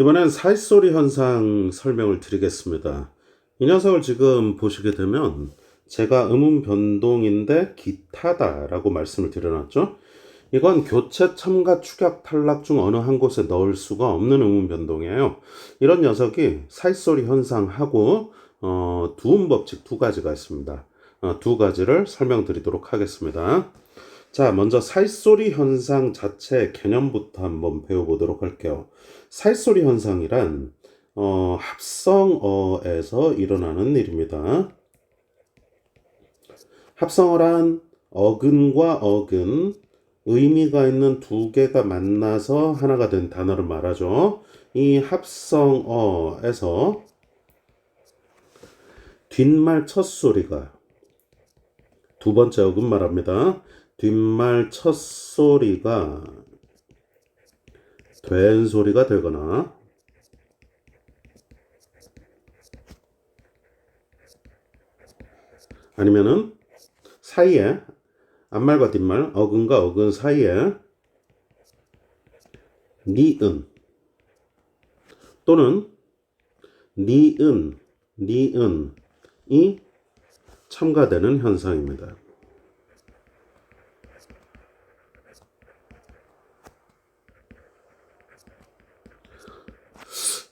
이번엔 사이소리 현상 설명을 드리겠습니다. 이 녀석을 지금 보시게 되면 제가 음운 변동인데 기타다라고 말씀을 드려놨죠. 이건 교체, 첨가, 축약, 탈락 중 어느 한 곳에 넣을 수가 없는 음운 변동이에요. 이런 녀석이 사이소리 현상하고 두음 법칙 두 가지가 있습니다. 두 가지를 설명드리도록 하겠습니다. 자, 먼저 살소리 현상 자체 개념부터 한번 배워보도록 할게요. 살소리 현상이란 합성어에서 일어나는 일입니다. 합성어란 어근과 어근, 의미가 있는 두 개가 만나서 하나가 된 단어를 말하죠. 이 합성어에서 뒷말 첫소리가 두 번째 어근 말합니다. 뒷말 첫소리가 된 소리가 되거나 아니면은 사이에 앞말과 뒷말 어근과 어근 사이에 니은 또는 니은이 첨가되는 현상입니다.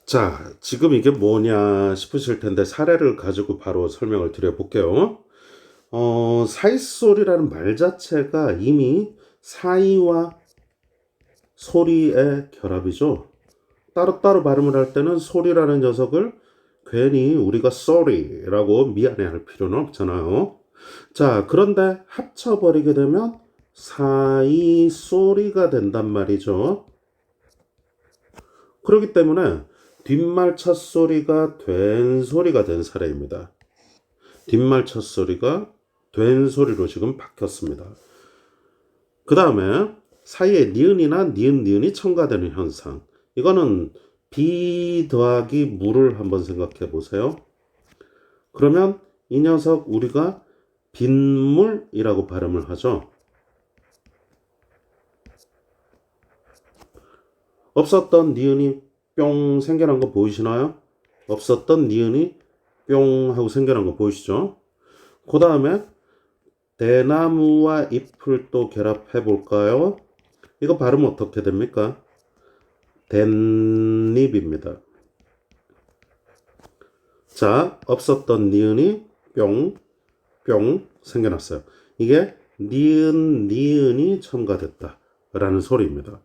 자, 지금 이게 뭐냐 싶으실 텐데 사례를 가지고 바로 설명을 드려볼게요. 사이소리라는 말 자체가 이미 사이와 소리의 결합이죠. 따로따로 발음을 할 때는 소리라는 녀석을 괜히 우리가 sorry라고 미안해할 필요는 없잖아요. 자, 그런데 합쳐버리게 되면 사이소리가 된단 말이죠. 그렇기 때문에 뒷말 첫소리가 된 소리가 된 사례입니다. 뒷말 첫소리가 된 소리로 지금 바뀌었습니다. 그 다음에 사이에 니은이나 니은이 첨가되는 현상. 이거는 비 더하기 물을 한번 생각해 보세요. 그러면 이 녀석 우리가 빗물이라고 발음을 하죠. 없었던 니은이 뿅 생겨난 거 보이시나요? 없었던 니은이 뿅 하고 생겨난 거 보이시죠? 그 다음에 대나무와 잎을 또 결합해 볼까요? 이거 발음 어떻게 됩니까? 댄잎입니다. 자, 없었던 니은이 뿅 생겨났어요. 이게 니은이 첨가됐다 라는 소리입니다.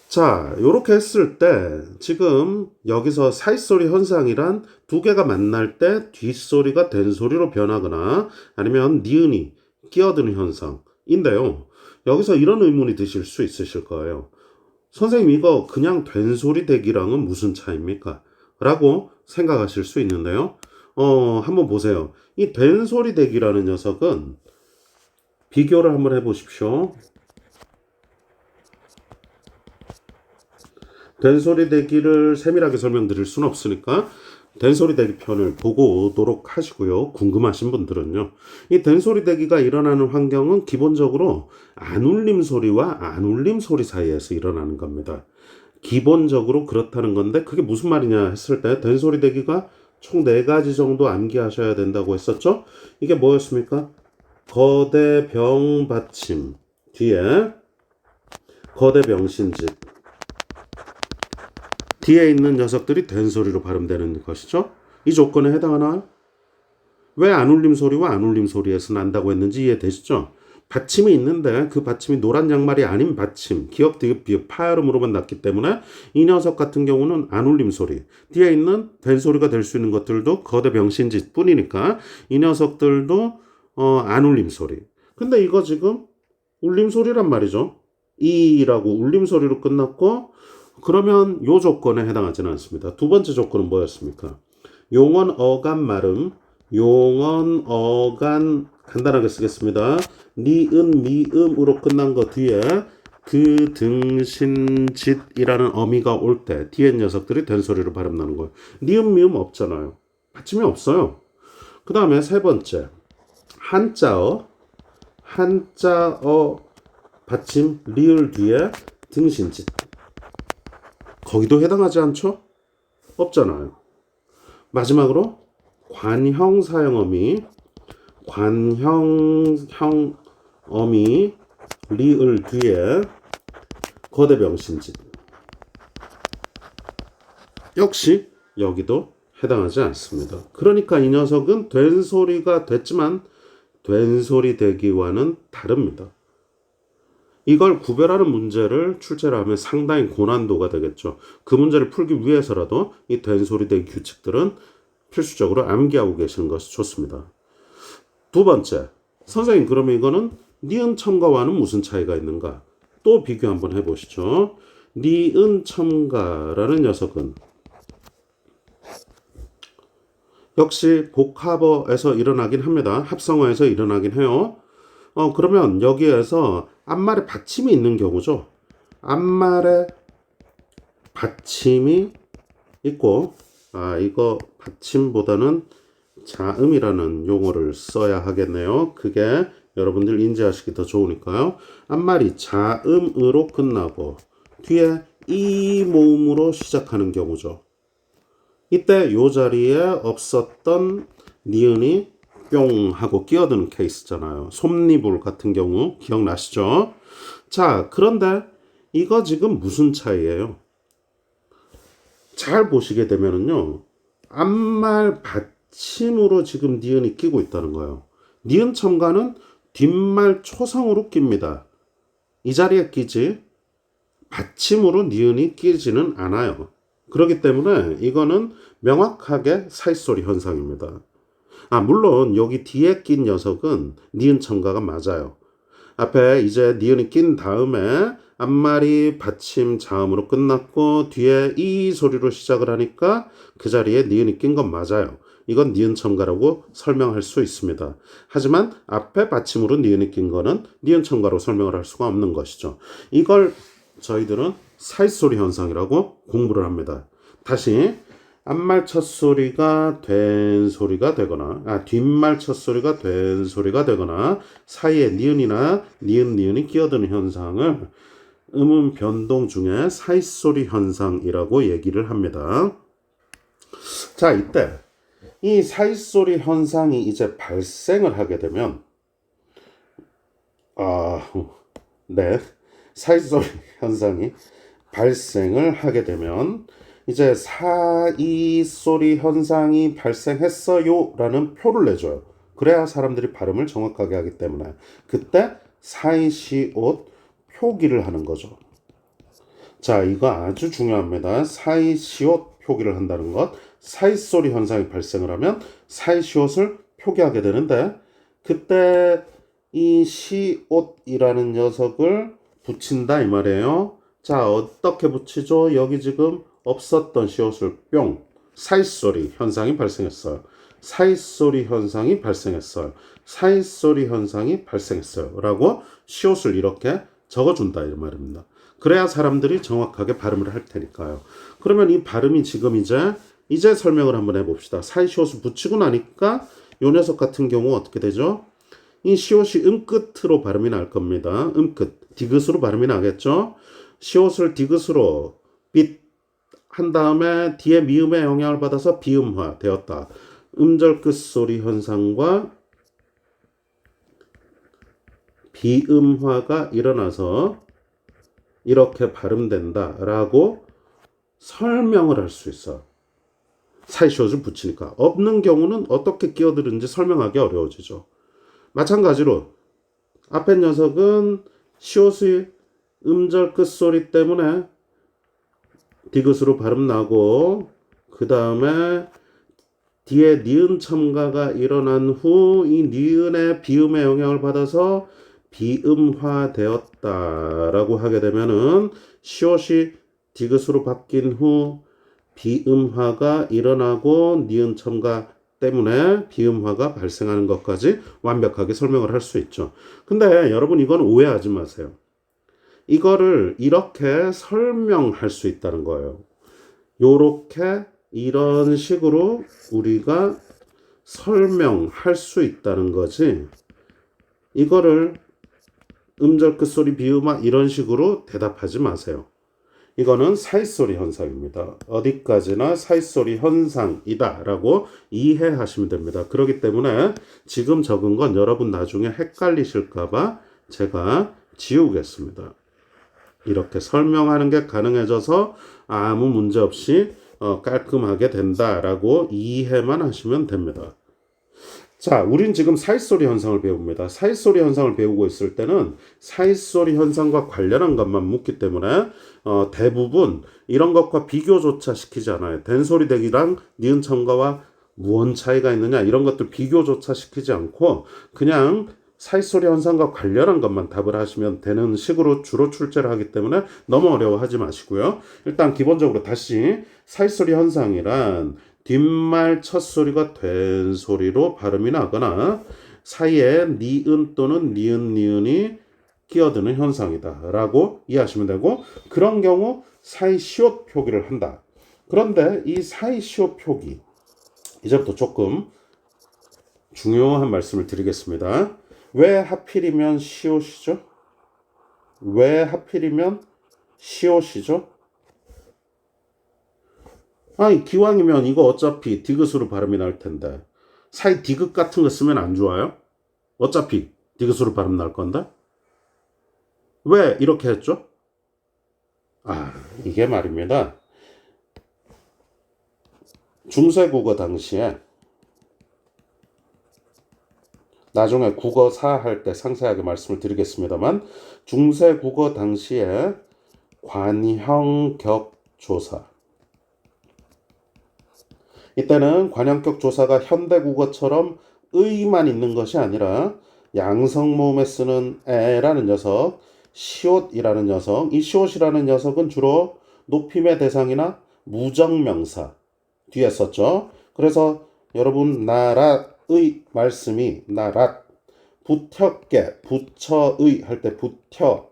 자, 요렇게 했을 때 지금 여기서 사이소리 현상이란 두 개가 만날 때 뒷소리가 된소리로 변하거나 아니면 니은이 끼어드는 현상인데요. 여기서 이런 의문이 드실 수 있으실 거예요. 선생님, 이거 그냥 된소리 대기랑은 무슨 차이입니까? 라고 생각하실 수 있는데요. 한번 보세요. 이 된소리 대기라는 녀석은 비교를 한번 해보십시오. 된소리 대기를 세밀하게 설명드릴 수는 없으니까 된소리 대기 편을 보고 오도록 하시고요. 궁금하신 분들은요. 이 된소리 대기가 일어나는 환경은 기본적으로 안울림 소리와 안울림 소리 사이에서 일어나는 겁니다. 기본적으로 그렇다는 건데 그게 무슨 말이냐 했을 때 된소리 대기가 총 4가지 정도 암기하셔야 된다고 했었죠. 이게 뭐였습니까? 거대 병 받침 뒤에 거대 병신집 뒤에 있는 녀석들이 된소리로 발음되는 것이죠. 이 조건에 해당하나요? 왜 안울림 소리와 안울림 소리에서 난다고 했는지 이해되시죠? 받침이 있는데 그 받침이 노란 양말이 아닌 받침, 기역, 디귿, 비읍, 파열음으로만 났기 때문에 이 녀석 같은 경우는 안울림 소리, 뒤에 있는 된소리가 될 수 있는 것들도 거대 병신짓 뿐이니까 이 녀석들도 안울림 소리. 근데 이거 지금 울림 소리란 말이죠. 이라고 울림 소리로 끝났고 그러면 요 조건에 해당하지는 않습니다. 두 번째 조건은 뭐였습니까? 용언 어간 말음, 용언 어간 간단하게 쓰겠습니다. 니은 미음으로 끝난 거 뒤에 그 등신짓이라는 어미가 올 때 뒤에 녀석들이 된소리로 발음나는 거예요. 니은 미음 없잖아요. 받침이 없어요. 그 다음에 세 번째 한자어 받침 리을 뒤에 등신짓 거기도 해당하지 않죠? 없잖아요. 마지막으로 관형 사형어미, 관형형 어미 리을 뒤에 거대병신짓. 역시 여기도 해당하지 않습니다. 그러니까 이 녀석은 된 소리가 됐지만 된 소리 되기와는 다릅니다. 이걸 구별하는 문제를 출제를 하면 상당히 고난도가 되겠죠. 그 문제를 풀기 위해서라도 이 된 소리 되기 규칙들은 필수적으로 암기하고 계시는 것이 좋습니다. 두 번째, 선생님 그러면 이거는 니은 첨가와는 무슨 차이가 있는가? 또 비교 한번 해보시죠. 니은 첨가라는 녀석은 역시 복합어에서 일어나긴 합니다. 합성어에서 일어나긴 해요. 그러면 여기에서 앞말에 받침이 있는 경우죠. 앞말에 받침이 있고, 이거 받침보다는 자음이라는 용어를 써야 하겠네요. 그게 여러분들 인지하시기 더 좋으니까요. 앞말이 자음으로 끝나고 뒤에 이 모음으로 시작하는 경우죠. 이때 요 자리에 없었던 니은이 뿅 하고 끼어드는 케이스잖아요. 솜니불 같은 경우 기억나시죠? 자, 그런데 이거 지금 무슨 차이예요? 잘 보시게 되면은요. 앞말 받침으로 지금 니은이 끼고 있다는 거예요. 니은 첨가는 뒷말 초성으로 낍니다. 이 자리에 끼지 받침으로 니은이 끼지는 않아요. 그렇기 때문에 이거는 명확하게 사이소리 현상입니다. 물론 여기 뒤에 낀 녀석은 니은 첨가가 맞아요. 앞에 이제 니은이 낀 다음에 앞말이 받침 자음으로 끝났고 뒤에 이 소리로 시작을 하니까 그 자리에 니은이 낀 건 맞아요. 이건 니은 첨가라고 설명할 수 있습니다. 하지만 앞에 받침으로 니은이 낀 거는 니은 첨가로 설명을 할 수가 없는 것이죠. 이걸 저희들은 사이소리 현상이라고 공부를 합니다. 다시 앞말 첫 소리가 된 소리가 되거나 뒷말 첫 소리가 된 소리가 되거나 사이에 니은이나 니은이 끼어드는 현상을 음음 변동 중에 사이소리 현상이라고 얘기를 합니다. 자, 이때 이 사이소리 현상이 이제 발생을 하게 되면 사이소리 현상이 발생을 하게 되면 이제 사이소리 현상이 발생했어요 라는 표를 내줘요. 그래야 사람들이 발음을 정확하게 하기 때문에 그때 사이시옷 표기를 하는 거죠. 자, 이거 아주 중요합니다. 사이시옷 표기를 한다는 것. 사이소리 현상이 발생을 하면 사이시옷을 표기하게 되는데 그때 이 시옷이라는 녀석을 붙인다 이 말이에요. 자, 어떻게 붙이죠? 여기 지금 없었던 시옷을 뿅 사이소리 현상이 발생했어요. 사이소리 현상이 발생했어요. 사이소리 현상이 발생했어요. 라고 시옷을 이렇게 적어준다 이 말입니다. 그래야 사람들이 정확하게 발음을 할 테니까요. 그러면 이 발음이 지금 이제 설명을 한번 해봅시다. 사이시옷을 붙이고 나니까 요 녀석 같은 경우 어떻게 되죠? 이 시옷이 음끝으로 발음이 날 겁니다. 음끝, 디귿으로 발음이 나겠죠? 시옷을 디귿으로 빛 한 다음에 뒤에 미음의 영향을 받아서 비음화 되었다. 음절 끝소리 현상과 비음화가 일어나서 이렇게 발음된다라고 설명을 할 수 있어. 사이시옷을 붙이니까. 없는 경우는 어떻게 끼어들는지 설명하기 어려워지죠. 마찬가지로 앞에 녀석은 시옷의 음절 끝소리 때문에 디귿으로 발음 나고 그 다음에 뒤에 니은 첨가가 일어난 후 이 니은의 비음의 영향을 받아서 비음화 되었다라고 하게 되면은 시옷이 디귿으로 바뀐 후 비음화가 일어나고 니은 첨가 때문에 비음화가 발생하는 것까지 완벽하게 설명을 할 수 있죠. 근데 여러분 이건 오해하지 마세요. 이거를 이렇게 설명할 수 있다는 거예요. 요렇게 이런 식으로 우리가 설명할 수 있다는 거지. 이거를 음절 끝소리 비음화 이런 식으로 대답하지 마세요. 이거는 사이소리 현상입니다. 어디까지나 사이소리 현상이다 라고 이해하시면 됩니다. 그렇기 때문에 지금 적은 건 여러분 나중에 헷갈리실까봐 제가 지우겠습니다. 이렇게 설명하는 게 가능해져서 아무 문제 없이 깔끔하게 된다라고 이해만 하시면 됩니다. 자, 우린 지금 사이소리 현상을 배웁니다. 사이소리 현상을 배우고 있을 때는 사이소리 현상과 관련한 것만 묻기 때문에 대부분 이런 것과 비교조차 시키지 않아요. 된소리 대기랑 니은 첨가와 무언 차이가 있느냐 이런 것들 비교조차 시키지 않고 그냥 사이소리 현상과 관련한 것만 답을 하시면 되는 식으로 주로 출제를 하기 때문에 너무 어려워하지 마시고요. 일단 기본적으로 다시 사이소리 현상이란 뒷말 첫 소리가 된 소리로 발음이 나거나 사이에 니은 또는 니은이 끼어드는 현상이다 라고 이해하시면 되고, 그런 경우 사이 시옷 표기를 한다. 그런데 이 사이 시옷 표기 이제부터 조금 중요한 말씀을 드리겠습니다. 왜 하필이면 시옷이죠? 왜 하필이면 시옷이죠? 아니 기왕이면 이거 어차피 디귿으로 발음이 날 텐데 사이 디귿 같은 거 쓰면 안 좋아요? 어차피 디귿으로 발음 날 건데 왜 이렇게 했죠? 이게 말입니다. 중세국어 당시에 나중에 국어사 할 때 상세하게 말씀을 드리겠습니다만 중세국어 당시에 관형격조사, 이때는 관형격 조사가 현대국어처럼 의만 있는 것이 아니라 양성모음에 쓰는 에라는 녀석, 시옷이라는 녀석, 이 시옷이라는 녀석은 주로 높임의 대상이나 무정명사 뒤에 썼죠. 그래서 여러분 나랏의 말씀이 나랏, 부텄게, 부처의 할 때 부텄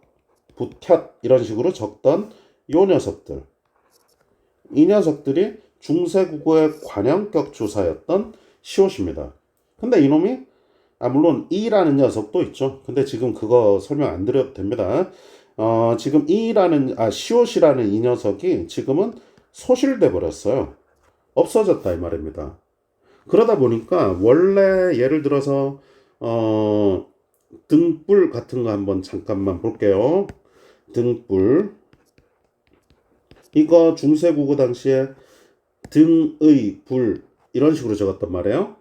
이런 식으로 적던 요 녀석들, 이 녀석들이 중세국어의 관형격 조사였던 시옷입니다. 근데 이놈이 물론 이라는 녀석도 있죠. 근데 지금 그거 설명 안 드려도 됩니다. 지금 시옷이라는 이 녀석이 지금은 소실돼 버렸어요. 없어졌다 이 말입니다. 그러다 보니까 원래 예를 들어서 등불 같은 거 한번 잠깐만 볼게요. 등불, 이거 중세국어 당시에 등의 불 이런 식으로 적었단 말이에요.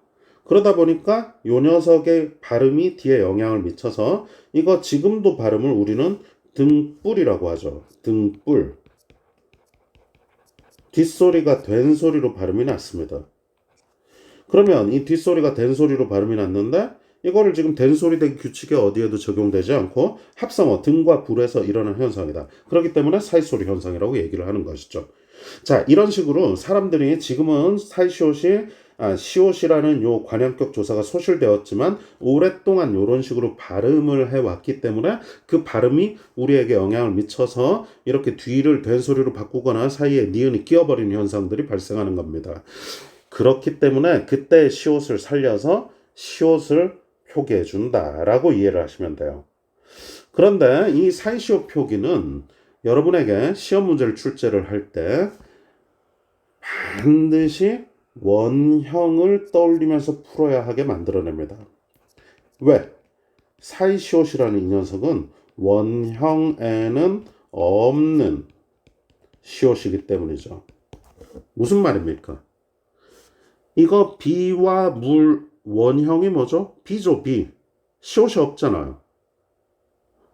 그러다 보니까 요 녀석의 발음이 뒤에 영향을 미쳐서 이거 지금도 발음을 우리는 등불이라고 하죠. 등불. 뒷소리가 된 소리로 발음이 났습니다. 그러면 이 뒷소리가 된 소리로 발음이 났는데 이거를 지금 된 소리 대기 규칙에 어디에도 적용되지 않고 합성어 등과 불에서 일어난 현상이다. 그렇기 때문에 사이소리 현상이라고 얘기를 하는 것이죠. 자, 이런 식으로 사람들이 지금은 시옷이라는 요 관형격 조사가 소실되었지만 오랫동안 이런 식으로 발음을 해왔기 때문에 그 발음이 우리에게 영향을 미쳐서 이렇게 뒤를 된 소리로 바꾸거나 사이에 니은이 끼어버리는 현상들이 발생하는 겁니다. 그렇기 때문에 그때 시옷을 살려서 시옷을 표기해 준다라고 이해를 하시면 돼요. 그런데 이 사이시옷 표기는 여러분에게 시험 문제를 출제를 할 때 반드시 원형을 떠올리면서 풀어야 하게 만들어냅니다. 왜? 사이시옷이라는 이 녀석은 원형에는 없는 시옷이기 때문이죠. 무슨 말입니까? 이거 비와 물 원형이 뭐죠? 비죠, 비. 시옷이 없잖아요.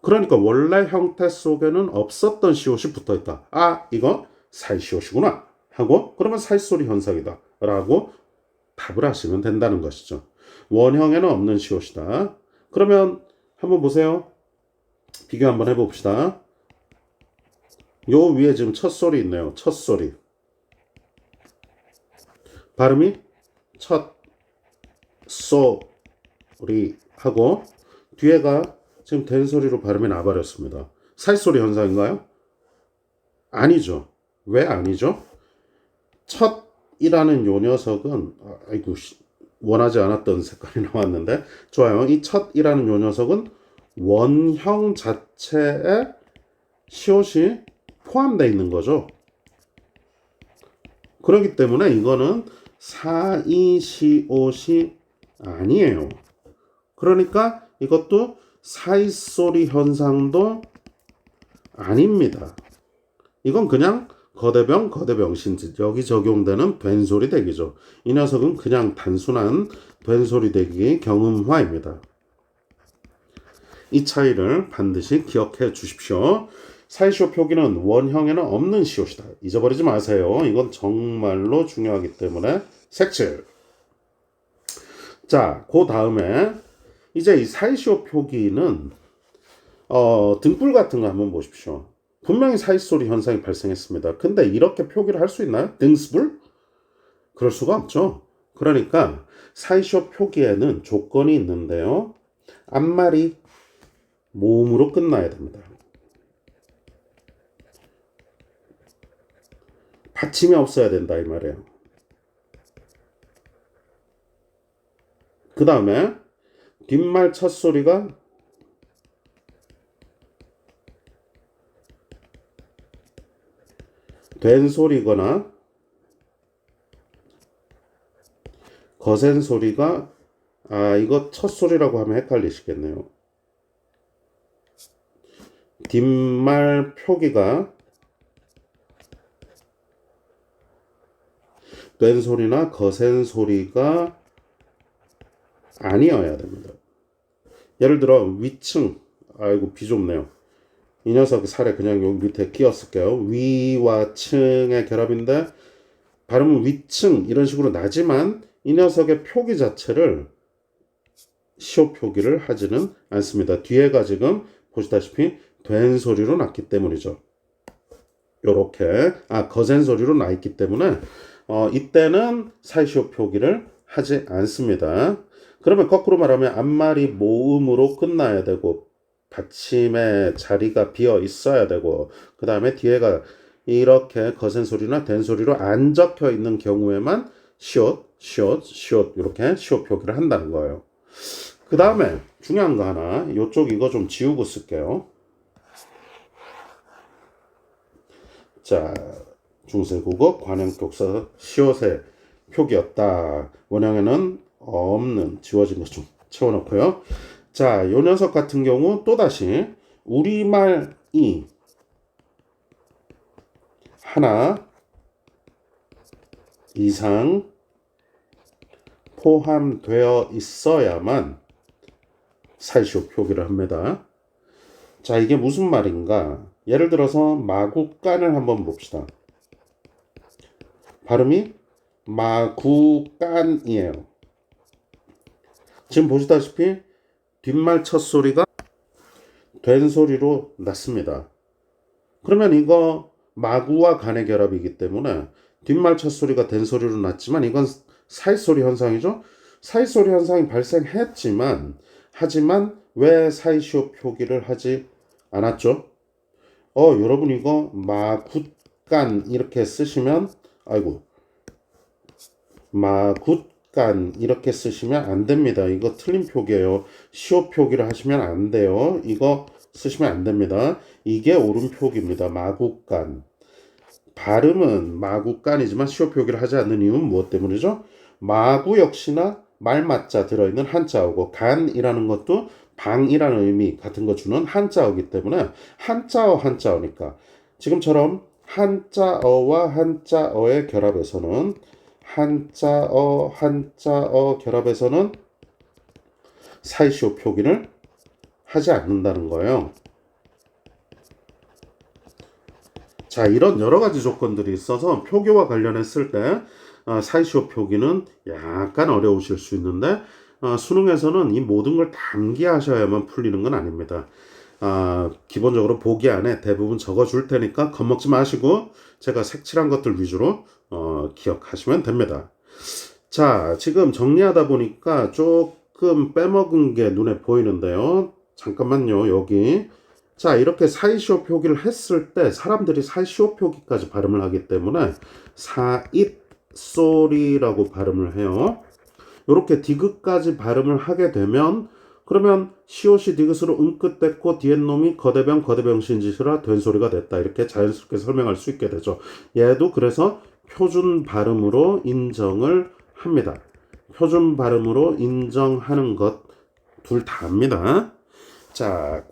그러니까 원래 형태 속에는 없었던 시옷이 붙어있다. 이거 사이시옷이구나 하고 그러면 사이소리 현상이다 라고 답을 하시면 된다는 것이죠. 원형에는 없는 시옷이다. 그러면 한번 보세요. 비교 한번 해봅시다. 요 위에 지금 첫 소리 있네요. 첫 소리. 발음이 첫 소리 하고 뒤에가 지금 된 소리로 발음이 나버렸습니다. 사이소리 현상인가요? 아니죠. 왜 아니죠? 첫이라는 요 녀석은 원하지 않았던 색깔이 나왔는데 좋아요. 이 첫이라는 요 녀석은 원형 자체에 시옷이 포함되어 있는 거죠. 그렇기 때문에 이거는 사이시옷이 아니에요. 그러니까 이것도 사이소리 현상도 아닙니다. 이건 그냥 거대병, 거대병신짓 여기 적용되는 된소리 대기죠. 이 녀석은 그냥 단순한 된소리 대기 경음화입니다. 이 차이를 반드시 기억해 주십시오. 사이시오 표기는 원형에는 없는 시옷이다. 잊어버리지 마세요. 이건 정말로 중요하기 때문에 색칠. 자, 그 다음에 이제 이 사이시오 표기는 등불 같은 거 한번 보십시오. 분명히 사이소리 현상이 발생했습니다. 근데 이렇게 표기를 할 수 있나요? 등스불? 그럴 수가 없죠. 그러니까 사이시오 표기에는 조건이 있는데요. 앞말이 모음으로 끝나야 됩니다. 받침이 없어야 된다 이 말이에요. 그 다음에 뒷말 첫 소리가 된 소리거나 거센 소리가 이거 첫 소리라고 하면 헷갈리시겠네요. 뒷말 표기가 된 소리나 거센 소리가 아니어야 됩니다. 예를 들어 위층, 아이고 비좁네요. 이 녀석 살에 그냥 여기 밑에 끼웠을게요. 위와 층의 결합인데 발음은 위층 이런 식으로 나지만 이 녀석의 표기 자체를 시오 표기를 하지는 않습니다. 뒤에가 지금 보시다시피 된 소리로 났기 때문이죠. 요렇게 거센 소리로 나 있기 때문에 이때는 사이시오 표기를 하지 않습니다. 그러면 거꾸로 말하면 앞말이 모음으로 끝나야 되고 받침의 자리가 비어 있어야 되고 그 다음에 뒤에가 이렇게 거센 소리나 된 소리로 안 적혀 있는 경우에만 시옷, 시옷, 시옷 이렇게 시옷 표기를 한다는 거예요. 그 다음에 중요한 거 하나 이쪽 이거 좀 지우고 쓸게요. 자, 중세국어 관형격사 시옷의 표기였다. 원형에는 없는 지워진 것 좀 채워놓고요. 자, 요 녀석 같은 경우 또다시 우리말이 하나 이상 포함되어 있어야만 사이시오 표기를 합니다. 자, 이게 무슨 말인가? 예를 들어서 마구간을 한번 봅시다. 발음이 마구간이에요. 지금 보시다시피 뒷말 첫 소리가 된 소리로 났습니다. 그러면 이거 마구와 간의 결합이기 때문에 뒷말 첫 소리가 된 소리로 났지만 이건 사이소리 현상이죠. 사이소리 현상이 발생했지만 하지만 왜 사이시오 표기를 하지 않았죠? 여러분 이거 마굿간 이렇게 쓰시면 마굿간 이렇게 쓰시면 안 됩니다. 이거 틀린 표기예요. 시오 표기를 하시면 안 돼요. 이거 쓰시면 안 됩니다. 이게 옳은 표기입니다. 마굿간. 발음은 마구간이지만 시오 표기를 하지 않는 이유는 무엇 때문이죠? 마구 역시나 말맞자 들어있는 한자어고 간이라는 것도 방이라는 의미 같은 거 주는 한자어이기 때문에 한자어니까 지금처럼 한자어와 한자어의 결합에서는 한자어 결합에서는 사이시오 표기를 하지 않는다는 거예요. 자, 이런 여러 가지 조건들이 있어서 표기와 관련했을 때 사이시오 표기는 약간 어려우실 수 있는데 수능에서는 이 모든 걸 암기하셔야만 풀리는 건 아닙니다. 기본적으로 보기 안에 대부분 적어줄 테니까 겁먹지 마시고 제가 색칠한 것들 위주로 기억하시면 됩니다. 자, 지금 정리하다 보니까 조금 빼먹은 게 눈에 보이는데요. 잠깐만요, 여기. 자, 이렇게 사이시오 표기를 했을 때 사람들이 사이시오 표기까지 발음을 하기 때문에 사잇소리라고 발음을 해요. 이렇게 디귿까지 발음을 하게 되면 그러면 시옷이 디귿으로 은끝 됐고 뒤에 놈이 거대병신짓이라 된소리가 됐다. 이렇게 자연스럽게 설명할 수 있게 되죠. 얘도 그래서 표준 발음으로 인정을 합니다. 표준 발음으로 인정하는 것 둘 다 합니다. 자,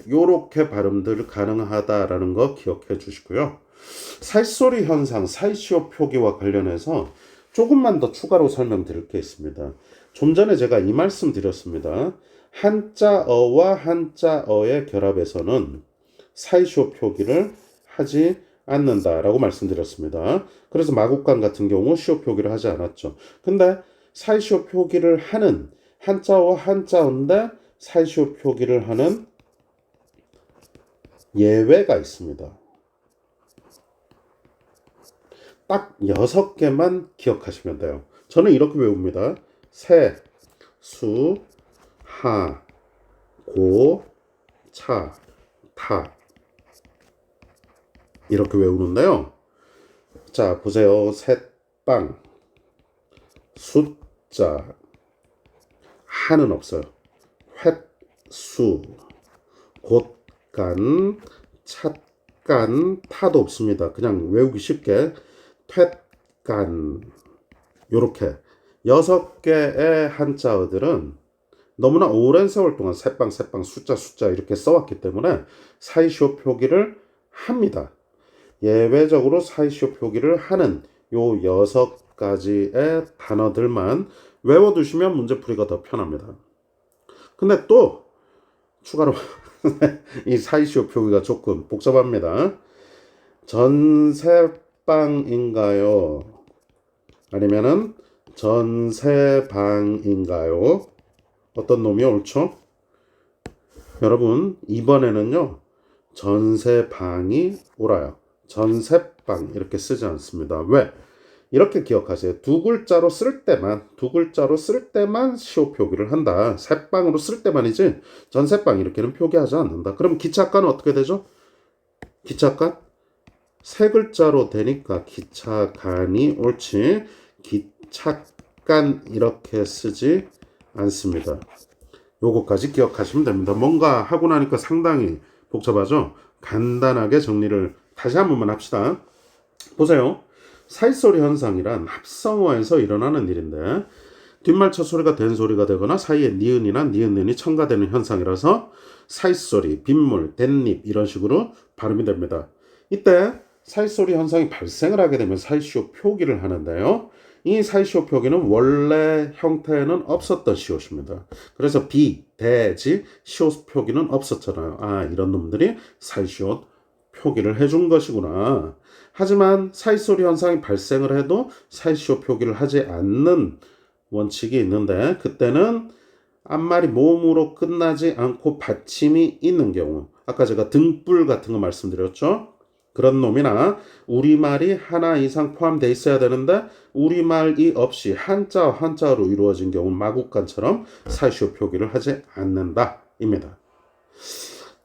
요렇게 발음들 가능하다라는 거 기억해 주시고요. 살소리 현상, 사이시오 표기와 관련해서 조금만 더 추가로 설명드릴 게 있습니다. 좀 전에 제가 이 말씀 드렸습니다. 한자어와 한자어의 결합에서는 사이시오 표기를 하지 않는다라고 말씀드렸습니다. 그래서 마국간 같은 경우 시오 표기를 하지 않았죠. 근데 사이시오 표기를 하는 한자어와 한자어인데 사이시오 표기를 하는 예외가 있습니다. 딱 6개만 기억하시면 돼요. 저는 이렇게 외웁니다. 세, 수, 하, 고, 차, 타 이렇게 외우는데요. 자, 보세요. 셋빵, 숫자, 하는 없어요. 횟수, 곳간, 찻간, 타도 없습니다. 그냥 외우기 쉽게 퇴간 요렇게 6개의 한자어들은 너무나 오랜 세월 동안 새빵 숫자 이렇게 써왔기 때문에 사이시오 표기를 합니다. 예외적으로 사이시오 표기를 하는 요 6가지의 단어들만 외워두시면 문제풀이가 더 편합니다. 근데 또 추가로 이 사이시오 표기가 조금 복잡합니다. 전세방인가요? 아니면은 전세방인가요? 어떤 놈이 옳죠? 여러분 이번에는요 전세방이 옳아요. 전세방 이렇게 쓰지 않습니다. 왜? 이렇게 기억하세요. 두 글자로 쓸 때만 시오 표기를 한다. 새빵으로 쓸 때만이지 전세빵 이렇게는 표기하지 않는다. 그럼 기차간은 어떻게 되죠? 기차간? 세 글자로 되니까 기차간이 옳지 기차간 이렇게 쓰지 않습니다. 요거까지 기억하시면 됩니다. 뭔가 하고 나니까 상당히 복잡하죠? 간단하게 정리를 다시 한 번만 합시다. 보세요. 사이소리 현상이란 합성어에서 일어나는 일인데 뒷말 첫 소리가 된 소리가 되거나 사이에 니은이나 니은이 첨가되는 현상이라서 사이소리, 빗물, 댄립 이런 식으로 발음이 됩니다. 이때 사이소리 현상이 발생을 하게 되면 사이시오 표기를 하는데요. 이 사이시오 표기는 원래 형태에는 없었던 시옷입니다. 그래서 비, 대지, 시옷 표기는 없었잖아요. 아, 이런 놈들이 사이시옷 표기를 해준 것이구나. 하지만 사이소리 현상이 발생을 해도 사이시오 표기를 하지 않는 원칙이 있는데 그때는 앞말이 모음으로 끝나지 않고 받침이 있는 경우 아까 제가 등불 같은 거 말씀드렸죠. 그런 놈이나 우리말이 하나 이상 포함되어 있어야 되는데 우리말이 없이 한자어로 이루어진 경우 마국간처럼 사이시오 표기를 하지 않는다 입니다.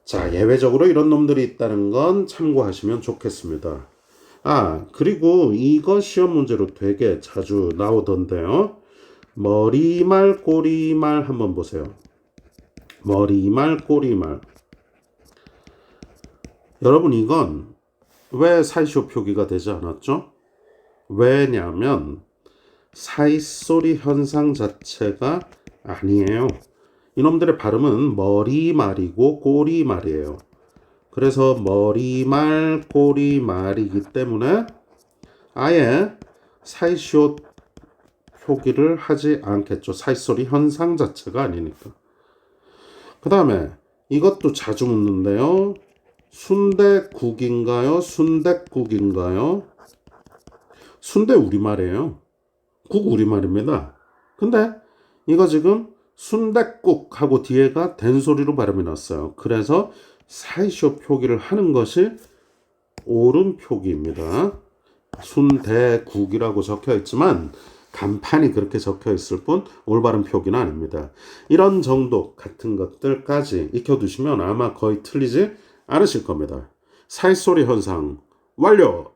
자, 예외적으로 이런 놈들이 있다는 건 참고하시면 좋겠습니다. 아, 그리고 이거 시험 문제로 되게 자주 나오던데요. 머리말, 꼬리말 한번 보세요. 머리말, 꼬리말. 여러분 이건 왜 사이시오 표기가 되지 않았죠? 왜냐하면 사이소리 현상 자체가 아니에요. 이놈들의 발음은 머리말이고 꼬리말이에요. 그래서 머리말, 꼬리말이기 때문에 아예 사이시오 표기를 하지 않겠죠. 사이소리 현상 자체가 아니니까. 그 다음에 이것도 자주 묻는데요. 순대국인가요? 순댓국인가요? 순대 우리말이에요. 국 우리말입니다. 근데 이거 지금 순댓국하고 뒤에가 된소리로 발음이 났어요. 그래서 사이시오 표기를 하는 것이 옳은 표기입니다. 순대국이라고 적혀 있지만 간판이 그렇게 적혀 있을 뿐 올바른 표기는 아닙니다. 이런 정도 같은 것들까지 익혀두시면 아마 거의 틀리지 않으실 겁니다. 사이소리 현상 완료!